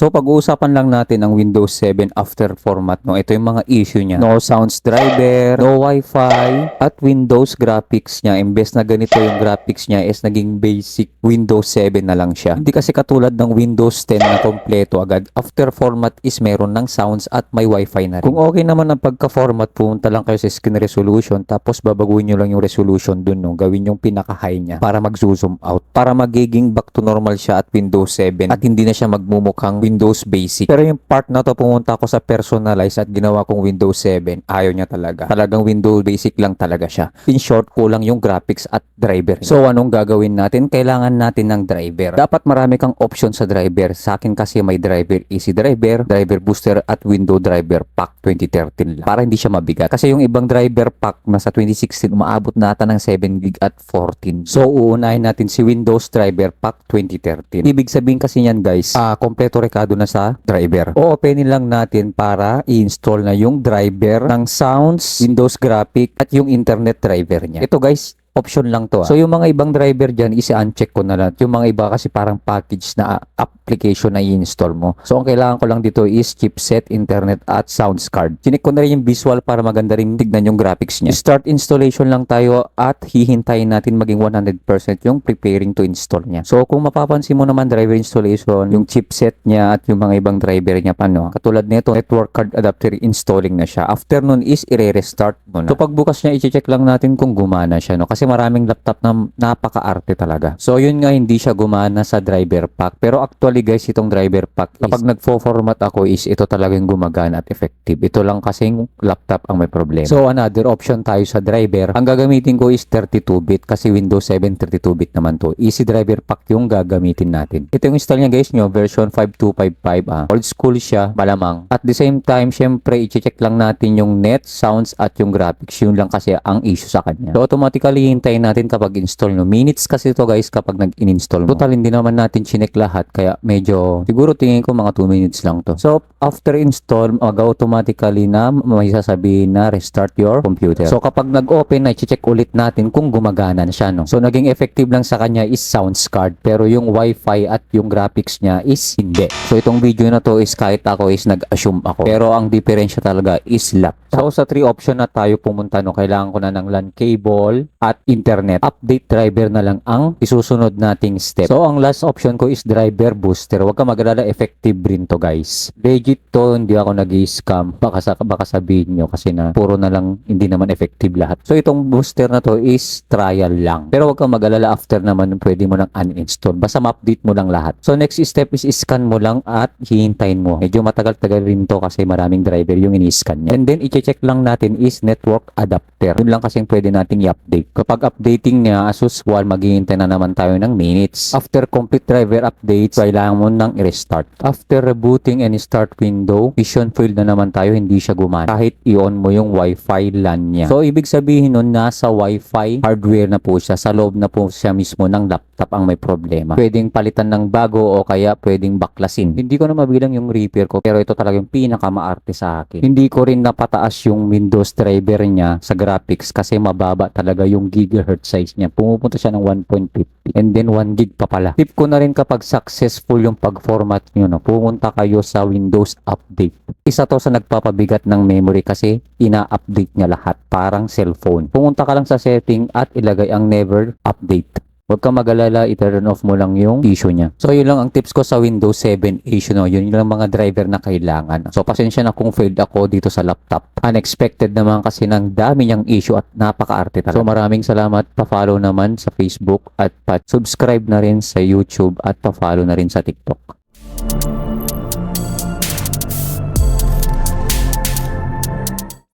So pag-uusapan lang natin ang Windows 7 after format, no. Ito yung mga issue niya. No sounds driver, no Wi-Fi, at Windows graphics niya. Imbes na ganito yung graphics niya is naging basic Windows 7 na lang siya. Hindi kasi katulad ng Windows 10 na kompleto agad. After format is meron ng sounds at may Wi-Fi na rin. Kung okay naman ang pagka-format, pumunta lang kayo sa screen resolution tapos babaguhin nyo lang yung resolution dun, no. Gawin yung pinaka-high niya para mag-zoom out. Para magiging back to normal siya at Windows 7 at hindi na siya magmumukhang Windows Basic. Pero yung part na to, pumunta ako sa personalize at ginawa kong Windows 7. Ayaw niya talaga. Talagang Windows Basic lang talaga siya. In short, kulang yung graphics at driver. So anong gagawin natin? Kailangan natin ng driver. Dapat marami kang option sa driver. Sa akin kasi may driver easy driver, driver booster at window driver pack 2013 lang. Para hindi siya mabigat. Kasi yung ibang driver pack na sa 2016 umaabot na ata ng 7 gig at 14. So uunahin natin si Windows driver pack 2013. Ibig sabihin kasi niyan guys, kompleto rekado na sa driver. O openin lang natin para i-install na yung driver ng sounds, Windows graphic at yung internet driver niya. Ito guys, option lang to. So yung mga ibang driver dyan, isi-uncheck ko na lang. Yung mga iba kasi parang package na application na i-install mo. So ang kailangan ko lang dito is chipset, internet at sounds card. Chinik ko na rin yung visual para maganda rin tignan yung graphics niya. Start installation lang tayo at hihintayin natin maging 100% yung preparing to install niya. So kung mapapansin mo naman driver installation, yung chipset niya at yung mga ibang driver niya pa, no. Katulad nito, network card adapter installing na siya. After nun is i-restart mo na. So pagbukas niya, i-check lang natin kung gumana siya, no. Kasi maraming laptop na napaka-arte talaga. So yun nga, hindi siya gumana sa driver pack. Pero actually guys, itong driver pack kapag nagfo-format ako is ito talagang gumagana at effective. Ito lang kasing laptop ang may problema. So another option tayo sa driver. Ang gagamitin ko is 32-bit kasi Windows 7 32-bit naman to. Easy driver pack yung gagamitin natin. Ito yung install niya guys nyo, version 5255. Old school siya, malamang. At the same time, syempre, i-check lang natin yung net, sounds at yung graphics. Yun lang kasi ang issue sa kanya. So automatically, hintayin natin kapag install, no. Minutes kasi ito guys kapag nag-in-install mo. Total, hindi naman natin chinek lahat kaya medyo, siguro tingin ko mga 2 minutes lang to. So after install, automatically na may sasabihin na restart your computer. So kapag nag-open na, i-check ulit natin kung gumagana na siya, no. So naging effective lang sa kanya is sounds card pero yung Wi-Fi at yung graphics niya is hindi. So itong video na to is kahit ako is nag-assume ako. Pero ang diferensya talaga is laptop. So sa 3 option na tayo pumunta, no. Kailangan ko na ng LAN cable at internet. Update driver na lang ang isusunod nating step. So ang last option ko is driver booster. Huwag ka mag-alala, effective rin to guys. Legit to, hindi ako nag-scam. Baka sabihin nyo kasi na puro na lang hindi naman effective lahat. So itong booster na to is trial lang. Pero huwag ka mag-alala, after naman pwede mo nang uninstall. Basta ma-update mo lang lahat. So next step is scan mo lang at hihintayin mo. Medyo matagal-tagal rin to kasi maraming driver yung ini-scan niya. And then i-check lang natin is network adapter. Yun lang kasing pwede nating i-update. Kapag updating niya, as usual, maghihintay na naman tayo ng minutes. After complete driver updates, kailangan mo nang i-restart. After rebooting and start window, vision failed na naman tayo, hindi siya gumana. Kahit i-on mo yung Wi-Fi LAN niya. So, ibig sabihin nun, nasa Wi-Fi hardware na po siya. Sa loob na po siya mismo ng laptop ang may problema. Pwedeng palitan ng bago o kaya pwedeng baklasin. Hindi ko na mabilang yung repair ko, pero ito talagang pinakamaarte sa akin. Hindi ko rin napataas yung Windows driver niya sa graphics kasi mababa talaga yung gigahertz size niya. Pumupunta siya ng 1.50 and then 1 gig pa pala. Tip ko na rin kapag successful yung pag-format nyo, no, pumunta kayo sa Windows Update. Isa to sa nagpapabigat ng memory kasi ina-update niya lahat. Parang cellphone. Pumunta ka lang sa setting at ilagay ang never update. Huwag ka mag-alala, i-turn off mo lang yung issue niya. So, yun lang ang tips ko sa Windows 7 issue, no. Yun lang mga driver na kailangan. So, pasensya na kung failed ako dito sa laptop. Unexpected naman kasi ng dami niyang issue at napaka-arte talaga. So, maraming salamat. Pa-follow naman sa Facebook at pa-subscribe na rin sa YouTube at pa-follow na rin sa TikTok.